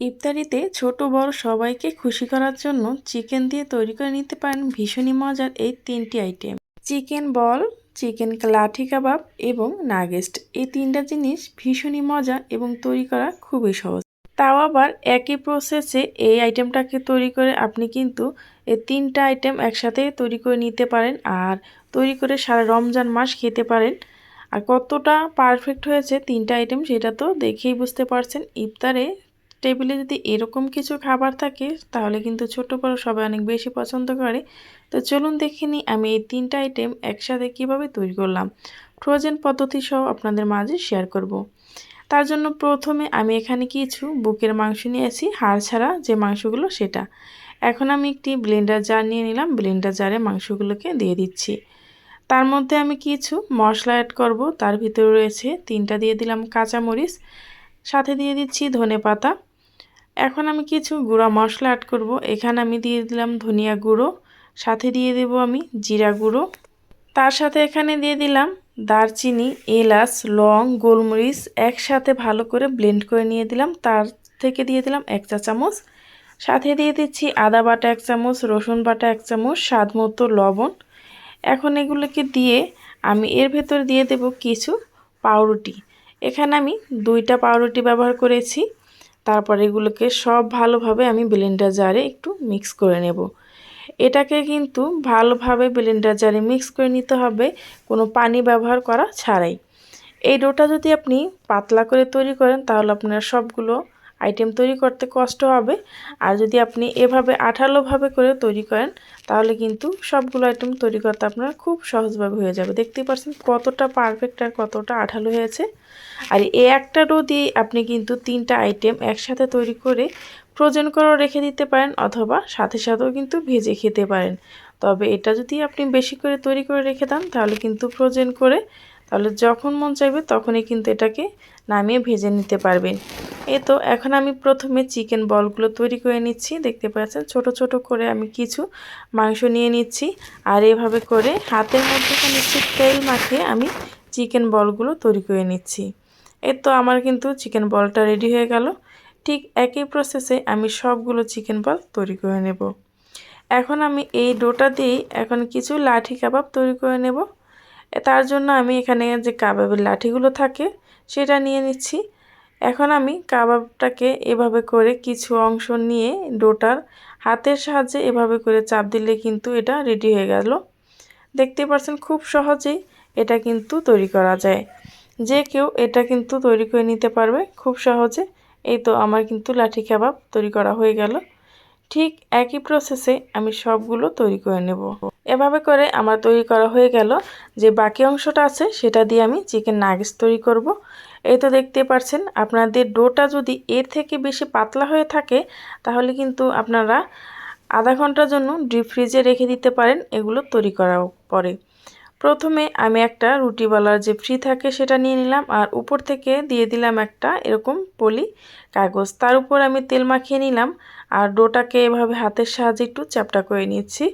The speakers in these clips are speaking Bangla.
ইফতারিতে ছোট বড় সবাইকে খুশি করার জন্য চিকেন দিয়ে তৈরি করে নিতে পারেন ভীষণই মজার এই তিনটি আইটেম। চিকেন বল, চিকেন লাঠি কাবাব এবং নাগেটস, এই তিনটা জিনিস ভীষণই মজা এবং তৈরি করা খুবই সহজ। তাও আবার একই প্রসেসে এই আইটেমটাকে তৈরি করে আপনি কিন্তু এই তিনটা আইটেম একসাথে তৈরি করে নিতে পারেন আর তৈরি করে সারা রমজান মাস খেতে পারেন। আর কতটা পারফেক্ট হয়েছে তিনটা আইটেম সেটা তো দেখেই বুঝতে পারছেন। ইফতারে টেবিলে যদি এরকম কিছু খাবার থাকে তাহলে কিন্তু ছোট বড় সবাই অনেক বেশি পছন্দ করে। তো চলুন দেখে নিই আমি এই তিনটা আইটেম একসাথে কিভাবে তৈরি করলাম, ফ্রোজেন পদ্ধতি সহ আপনাদের মাঝে শেয়ার করব। তার জন্য প্রথমে আমি এখানে কিছু বুকের মাংস নিয়েছি, হাড় ছাড়া যে মাংসগুলো সেটা। এখন আমি একটি ব্লেন্ডার জার নিয়ে নিলাম, ব্লেন্ডার জারে মাংসগুলোকে দিয়ে দিচ্ছি। তার মধ্যে আমি কিছু মশলা অ্যাড করব, তার ভিতরে রয়েছে তিনটা দিয়ে দিলাম কাঁচামরিচ, সাথে দিয়ে দিচ্ছি ধনেপাতা। এখন আমি কিছু গুঁড়া মশলা অ্যাড করব, এখানে আমি দিয়ে দিলাম ধনিয়া গুঁড়ো, সাথে দিয়ে দেব আমি জিরা গুঁড়ো, তার সাথে এখানে দিয়ে দিলাম দারচিনি, এলাচ, লং, গোলমরিচ একসাথে ভালো করে ব্লেন্ড করে নিয়ে দিলাম। তার থেকে দিয়ে দিলাম 1 চা চামচ, সাথে দিয়ে দিচ্ছি আদা বাটা 1 চামচ, রসুন বাটা 1 চামচ, স্বাদ মতো লবণ। এখন এগুলোকে দিয়ে আমি এর ভেতর দিয়ে দেব কিছু পাউরুটি। এখানে আমি 2টা পাউরুটি ব্যবহার করেছি। তারপর এগুলোকে সব ভালোভাবে আমি ব্লেন্ডার জারে একটু মিক্স করে নেব। এটাকে কিন্তু ভালোভাবে ব্লেন্ডার জারে মিক্স করে নিতে হবে, কোনো পানি ব্যবহার করা ছাড়াই। এই ডোটা যদি আপনি পাতলা করে তৈরি করেন তাহলে আপনার সবগুলো আইটেম তৈরি করতে কষ্ট হবে, আর যদি আপনি এভাবে আঠালোভাবে করে তৈরি করেন তাহলে কিন্তু সবগুলো আইটেম তৈরি করতে আপনার খুব সহজভাবে হয়ে যাবে। দেখতেই পাচ্ছেন কতটা পারফেক্ট আর কতটা আঠালো হয়েছে। আর এই একটা ডো দিয়ে আপনি কিন্তু তিনটা আইটেম একসাথে তৈরি করে ফ্রোজেন করেও রেখে দিতে পারেন, অথবা সাথে সাথেও কিন্তু ভেজে খেতে পারেন। তবে এটা যদি আপনি বেশি করে তৈরি করে রেখে দেন তাহলে কিন্তু ফ্রোজেন করে তাহলে যখন মন চাইবে তখনই কিন্তু এটাকে নামিয়ে ভেজে নিতে পারবেন। এই তো এখন আমি প্রথমে চিকেন বলগুলো তৈরি করে নিচ্ছি। দেখতে পাচ্ছেন ছোট ছোট করে আমি কিছু মাংস নিয়ে নিচ্ছি, আর এভাবে করে হাতের মধ্যে নিচ্ছি তেল মাখিয়ে আমি চিকেন বলগুলো তৈরি করে নিচ্ছি। এই তো আমার কিন্তু চিকেন বলটা রেডি হয়ে গেল। ঠিক একই প্রসেসে আমি সবগুলো চিকেন বল তৈরি করে নেব। এখন আমি এই ডোটা দিয়েই এখন কিছু লাঠি কাবাব তৈরি করে নেব। তার জন্য আমি এখানে যে কাবাবের লাঠিগুলো থাকে সেটা নিয়ে নিচ্ছি। এখন আমি কাবাবটাকে এভাবে করে কিছু অংশ নিয়ে ডোটার হাতের সাহায্যে এভাবে করে চাপ দিলে কিন্তু এটা রেডি হয়ে গেল। দেখতে পাচ্ছেন খুব সহজেই এটা কিন্তু তৈরি করা যায়, যে কেউ এটা কিন্তু তৈরি করে নিতে পারবে খুব সহজে। এই তো আমার কিন্তু লাঠি কাবাব তৈরি করা হয়ে গেল। ঠিক একই প্রসেসে আমি সবগুলো তৈরি করে নেব। এভাবে করে আমার তৈরি করা হয়ে গেল। যে বাকি অংশটা আছে সেটা দিয়ে আমি চিকেন নাগেটস তৈরি করব। এই তো দেখতে পাচ্ছেন আপনাদের ডোটা যদি এর থেকে বেশি পাতলা হয়ে থাকে তাহলে কিন্তু আপনারা আধা ঘন্টার জন্য ডিপ ফ্রিজে রেখে দিতে পারেন এগুলো তৈরি করার পরে। প্রথমে আমি একটা রুটিওয়ালার যে ফ্রি থাকে সেটা নিয়ে নিলাম, আর উপর থেকে দিয়ে দিলাম একটা এরকম পলি কাগজ, তার উপর আমি তেল মাখিয়ে নিলাম আর ডোটাকে এভাবে হাতের সাহায্যে একটু চ্যাপটা করে নিচ্ছি।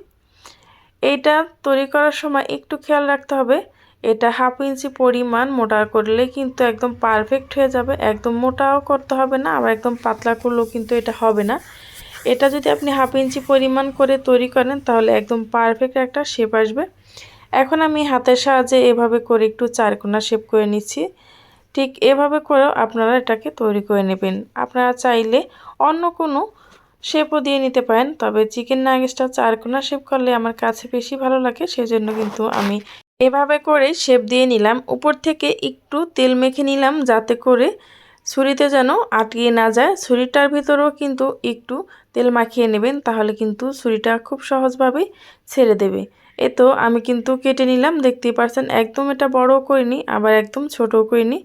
এইটা তৈরি করার সময় একটু খেয়াল রাখতে হবে, এটা 1/2 ইঞ্চি পরিমাণ মোটা করলে কিন্তু একদম পারফেক্ট হয়ে যাবে। একদম মোটাও করতে হবে না, আবার একদম পাতলা করলেও কিন্তু এটা হবে না। এটা যদি আপনি 1/2 ইঞ্চি পরিমাণ করে তৈরি করেন তাহলে একদম পারফেক্ট একটা শেপ আসবে। এখন আমি হাতের সাহায্যে এভাবে করে একটু চারকোনা শেপ করে নিচ্ছি। ঠিক এভাবে করেও আপনারা এটাকে তৈরি করে নেবেন। আপনারা চাইলে অন্য কোনো শেপও দিয়ে নিতে পারেন, তবে চিকেন নাগেটসটা চারকোনা শেপ করলে আমার কাছে বেশি ভালো লাগে, সেজন্য কিন্তু আমি এভাবে করে শেপ দিয়ে নিলাম। উপর থেকে একটু তেল মেখে নিলাম যাতে করে ছুরিতে যেন আটকিয়ে না যায়। ছুরিটার ভিতরেও কিন্তু একটু তেল মাখিয়ে নেবেন, তাহলে কিন্তু ছুরিটা খুব সহজভাবেই ছেড়ে দেবে। এ তো আমি কিন্তু কেটে নিলাম, দেখতেই পাচ্ছেন একদম এটা বড়ও করিনি আবার একদম ছোটও করিনি।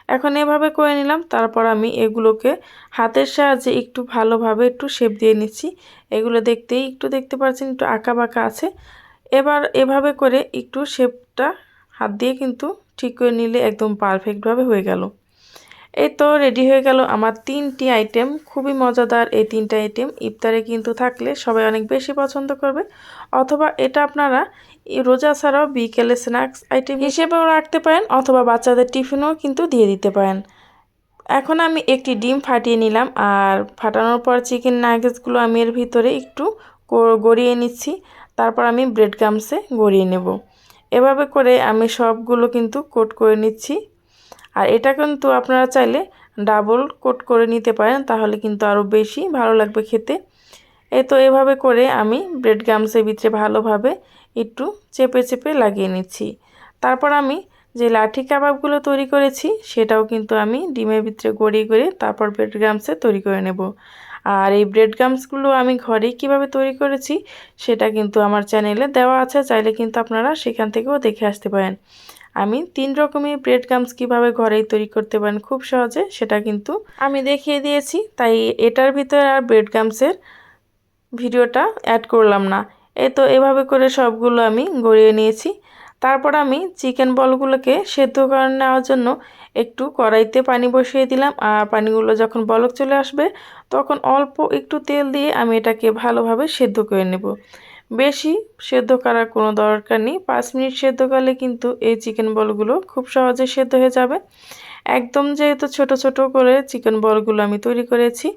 এখন এভাবে করে নিলাম, তারপর আমি এগুলোকে হাতের সাহায্যে একটু ভালোভাবে একটু শেপ দিয়ে নিচ্ছি। এগুলো দেখতেই একটু দেখতে পাচ্ছেন একটু আঁকা বাঁকা আছে। এবার এভাবে করে একটু শেপটা হাত দিয়ে কিন্তু ঠিক করে নিলে একদম পারফেক্টভাবে হয়ে গেল। এই তো রেডি হয়ে গেল আমার 3টি আইটেম। খুবই মজাদার এই 3টা আইটেম ইফতারে কিন্তু থাকলে সবাই অনেক বেশি পছন্দ করবে, অথবা এটা আপনারা রোজা ছাড়াও বিকেলে স্ন্যাক্স আইটেম হিসেবেও রাখতে পারেন, অথবা বাচ্চাদের টিফিনেও কিন্তু দিয়ে দিতে পারেন। এখন আমি একটি ডিম ফাটিয়ে নিলাম, আর ফাটানোর পর চিকেন নাগেটসগুলো আমি এর ভিতরে একটু গড়িয়ে নিচ্ছি। তারপর আমি ব্রেড ক্রাম্বসে গড়িয়ে নেব। এভাবে করে আমি সবগুলো কিন্তু কোট করে নিচ্ছি। আর এটা কিন্তু আপনারা চাইলে ডাবল কোট করে নিতে পারেন, তাহলে কিন্তু আরও বেশি ভালো লাগবে খেতে। এই তো এভাবে করে আমি ব্রেড ক্রাম্বসের ভিতরে ভালোভাবে একটু চেপে চেপে লাগিয়ে নিচ্ছি। তারপর আমি যে লাঠি কাবাবগুলো তৈরি করেছি সেটাও কিন্তু আমি ডিমের ভিতরে গড়িয়ে গড়িয়ে তারপর ব্রেড ক্রাম্বসে তৈরি করে নেব। আর এই ব্রেড ক্রাম্বসগুলো আমি ঘরেই কিভাবে তৈরি করেছি সেটা কিন্তু আমার চ্যানেলে দেওয়া আছে, চাইলে কিন্তু আপনারা সেখান থেকেও দেখে আসতে পারেন। আমি 3 রকমের ব্রেড ক্রাম্বস কীভাবে ঘরেই তৈরি করতে পারেন খুব সহজে সেটা কিন্তু আমি দেখিয়ে দিয়েছি, তাই এটার ভিতরে আর ব্রেড ক্রাম্বসের ভিডিওটা অ্যাড করলাম না। এই তো এভাবে করে সবগুলো আমি গড়িয়ে নিয়েছি। তারপর আমি চিকেন বলগুলোকে সেদ্ধ করে নেওয়ার জন্য একটু কড়াইতে পানি বসিয়ে দিলাম, আর পানিগুলো যখন বলক চলে আসবে তখন অল্প একটু তেল দিয়ে আমি এটাকে ভালোভাবে সেদ্ধ করে নেব। বেশি সেদ্ধ করার কোনো দরকার নেই, 5 মিনিট সেদ্ধ করলে কিন্তু এই চিকেন বলগুলো খুব সহজে সেদ্ধ হয়ে যাবে। একদম যেহেতু ছোট ছোট করে চিকেন বলগুলো আমি তৈরি করেছি,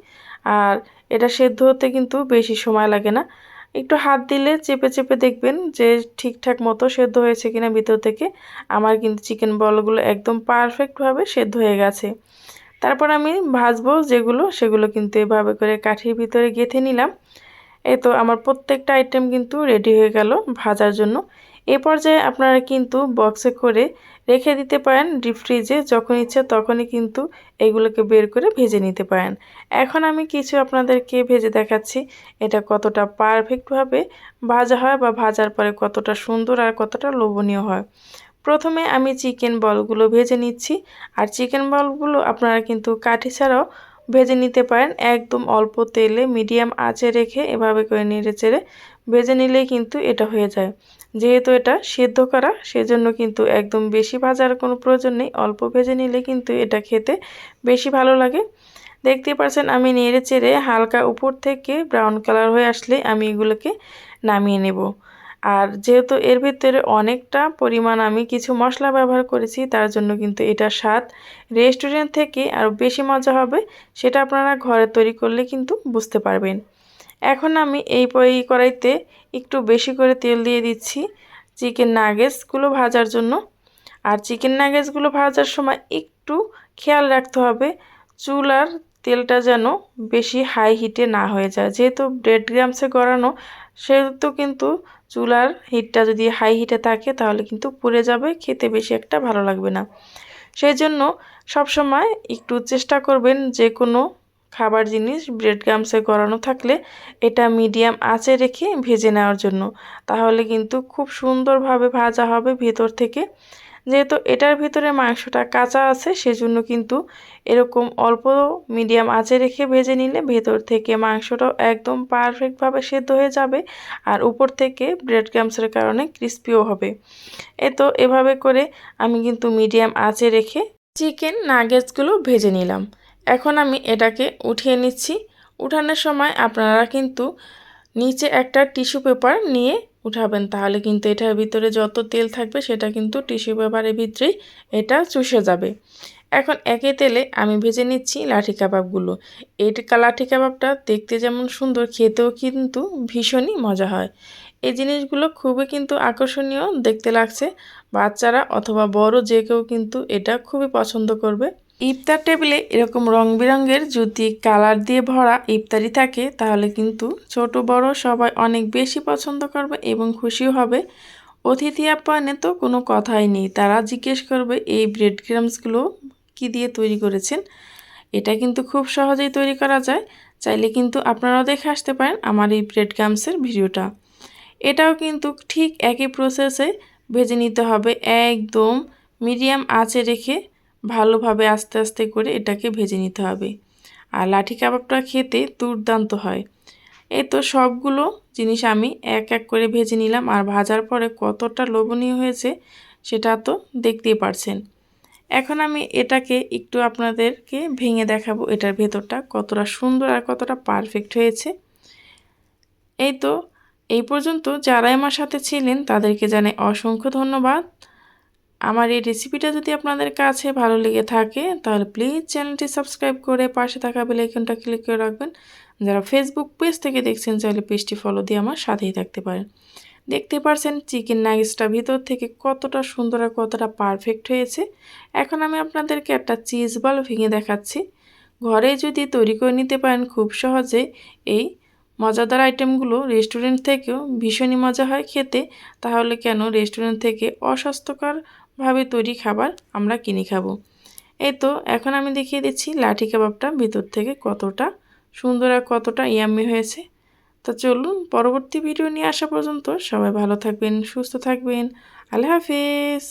আর এটা সেদ্ধ হতে কিন্তু বেশি সময় লাগে না। একটু হাত দিলে চেপে চেপে দেখবেন যে ঠিকঠাক মতো সেদ্ধ হয়েছে কিনা ভিতর থেকে। আমার কিন্তু চিকেন বলগুলো একদম পারফেক্টভাবে সেদ্ধ হয়ে গেছে। তারপর আমি ভাজবো যেগুলো সেগুলো কিন্তু এভাবে করে কাঠির ভিতরে গেঁথে নিলাম। এই তো আমার প্রত্যেকটা আইটেম কিন্তু রেডি হয়ে গেল ভাজার জন্য। এই পর্যায়ে আপনারা কিন্তু বক্সে করে রেখে দিতে পারেন ডিপ ফ্রিজে, যখন ইচ্ছে তখনই কিন্তু এগুলোকে বের করে ভেজে নিতে পারেন। এখন আমি কিছু আপনাদেরকে ভেজে দেখাচ্ছি এটা কতটা পারফেক্টভাবে ভাজা হয় বা ভাজার পরে কতটা সুন্দর আর কতটা লোভনীয় হয়। প্রথমে আমি চিকেন বলগুলো ভেজে নিচ্ছি, আর চিকেন বলগুলো আপনারা কিন্তু কাঠি ছাড়াও ভেজে নিতে পারেন। একদম অল্প তেলে মিডিয়াম আঁচে রেখে এভাবে করে নেড়ে চেড়ে ভেজে নিলেই কিন্তু এটা হয়ে যায়। যেহেতু এটা সেদ্ধ করা সেজন্য কিন্তু একদম বেশি ভাজার কোনো প্রয়োজন নেই, অল্প ভেজে নিলে কিন্তু এটা খেতে বেশি ভালো লাগে। দেখতেই পাচ্ছেন আমি নেড়ে চেড়ে হালকা উপর থেকে ব্রাউন কালার হয়ে আসলে আমি এগুলোকে নামিয়ে নেব। আর যেহেতু এর ভিতরে অনেকটা পরিমাণ আমি কিছু মশলা ব্যবহার করেছি, তার জন্য কিন্তু এটার স্বাদ রেস্টুরেন্ট থেকে আরও বেশি মজা হবে। সেটা আপনারা ঘরে তৈরি করলে কিন্তু বুঝতে পারবেন। এখন আমি এই কড়াইতে একটু বেশি করে তেল দিয়ে দিচ্ছি চিকেন নাগেটসগুলো ভাজার জন্য। আর চিকেন নাগেটসগুলো ভাজার সময় একটু খেয়াল রাখতে হবে চুলার তেলটা যেন বেশি হাই হিটে না হয়ে যায়। যেহেতু ব্রেড ক্রাম্বসে গড়ানো সেহেতু কিন্তু চুলার হিটটা যদি হাই হিটে থাকে তাহলে কিন্তু পুড়ে যাবে, খেতে বেশি একটা ভালো লাগবে না। সেই জন্য সবসময় একটু চেষ্টা করবেন যে কোনো খাবার জিনিস ব্রেড ক্রাম্বসে গড়ানো থাকলে এটা মিডিয়াম আঁচে রেখে ভেজে নেওয়ার জন্য, তাহলে কিন্তু খুব সুন্দরভাবে ভাজা হবে ভেতর থেকে। যেহেতু এটার ভিতরে মাংসটা কাঁচা আছে সেজন্য কিন্তু এরকম অল্প মিডিয়াম আঁচে রেখে ভেজে নিলে ভেতর থেকে মাংসটাও একদম পারফেক্টভাবে সেদ্ধ হয়ে যাবে, আর উপর থেকে ব্রেড ক্রাম্বসের কারণে ক্রিস্পিও হবে। তো এভাবে করে আমি কিন্তু মিডিয়াম আঁচে রেখে চিকেন নাগেটসগুলো ভেজে নিলাম। এখন আমি এটাকে উঠিয়ে নিচ্ছি। উঠানোর সময় আপনারা কিন্তু নিচে একটা টিস্যু পেপার নিয়ে উঠাবেন, তাহলে কিন্তু এটার ভিতরে যত তেল থাকবে সেটা কিন্তু টিস্যু পেপারের ভিতরেই এটা চুষে যাবে। এখন একই তেলে আমি ভেজে নিচ্ছি লাঠি কাবাবগুলো। এই লাঠি কাবাবটা দেখতে যেমন সুন্দর, খেতেও কিন্তু ভীষণই মজা হয়। এই জিনিসগুলো খুবই কিন্তু আকর্ষণীয় দেখতে লাগছে। বাচ্চারা অথবা বড় যে কেউ কিন্তু এটা খুবই পছন্দ করবে। ইফতার টেবিলে এরকম রং বেরঙের যদি কালার দিয়ে ভরা ইফতারি থাকে তাহলে কিন্তু ছোট বড় সবাই অনেক বেশি পছন্দ করবে এবং খুশিও হবে। অতিথি আপ্যায়নে তো কোনো কথাই নেই, তারা জিজ্ঞেস করবে এই ব্রেড ক্রাম্বসগুলো কী দিয়ে তৈরি করেছেন। এটা কিন্তু খুব সহজেই তৈরি করা যায়, চাইলে কিন্তু আপনারাও দেখে আসতে পারেন আমার এই ব্রেড ক্রাম্বসের ভিডিওটা। এটাও কিন্তু ঠিক একই প্রসেসে ভেজে নিতে হবে, একদম মিডিয়াম আঁচে রেখে ভালোভাবে আস্তে আস্তে করে এটাকে ভেজে নিতে হবে। আর লাঠি কাবাবটা খেতে দুর্দান্ত হয়। এই তো সবগুলো জিনিস আমি এক এক করে ভেজে নিলাম, আর ভাজার পরে কতটা লোভনীয় হয়েছে সেটা তো দেখতেই পারছেন। এখন আমি এটাকে একটু আপনাদেরকে ভেঙে দেখাবো এটার ভেতরটা কতটা সুন্দর আর কতটা পারফেক্ট হয়েছে। এই তো এই পর্যন্ত যারাই আমার সাথে ছিলেন তাদেরকে জানাই অসংখ্য ধন্যবাদ। আমার এই রেসিপিটা যদি আপনাদের কাছে ভালো লেগে থাকে তাহলে প্লিজ চ্যানেলটি সাবস্ক্রাইব করে পাশে থাকা বেল আইকনটা ক্লিক করে রাখবেন। যারা ফেসবুক পেজ থেকে দেখছেন চাইলে পেজটি ফলো দিয়ে আমার সাথেই থাকতে পারেন। দেখতে পারছেন চিকেন নাগেটসটা ভিতর থেকে কতটা সুন্দর আর কতটা পারফেক্ট হয়েছে। এখন আমি আপনাদেরকে একটা চিজ বল ভেঙে দেখাচ্ছি। ঘরে যদি তৈরি করে নিতে পারেন খুব সহজে এই মজাদার আইটেমগুলো রেস্টুরেন্ট থেকেও ভীষণই মজা হয় খেতে, তাহলে কেন রেস্টুরেন্ট থেকে অস্বাস্থ্যকরভাবে তৈরি খাবার আমরা কিনে খাবো। এই তো এখন আমি দেখিয়ে দিচ্ছি লাঠি কাবাবটা ভিতর থেকে কতটা সুন্দর আর কতটা ইয়াম্মি হয়েছে। তো চলুন পরবর্তী ভিডিও নিয়ে আসা পর্যন্ত সবাই ভালো থাকবেন, সুস্থ থাকবেন। আল্লাহ হাফেজ।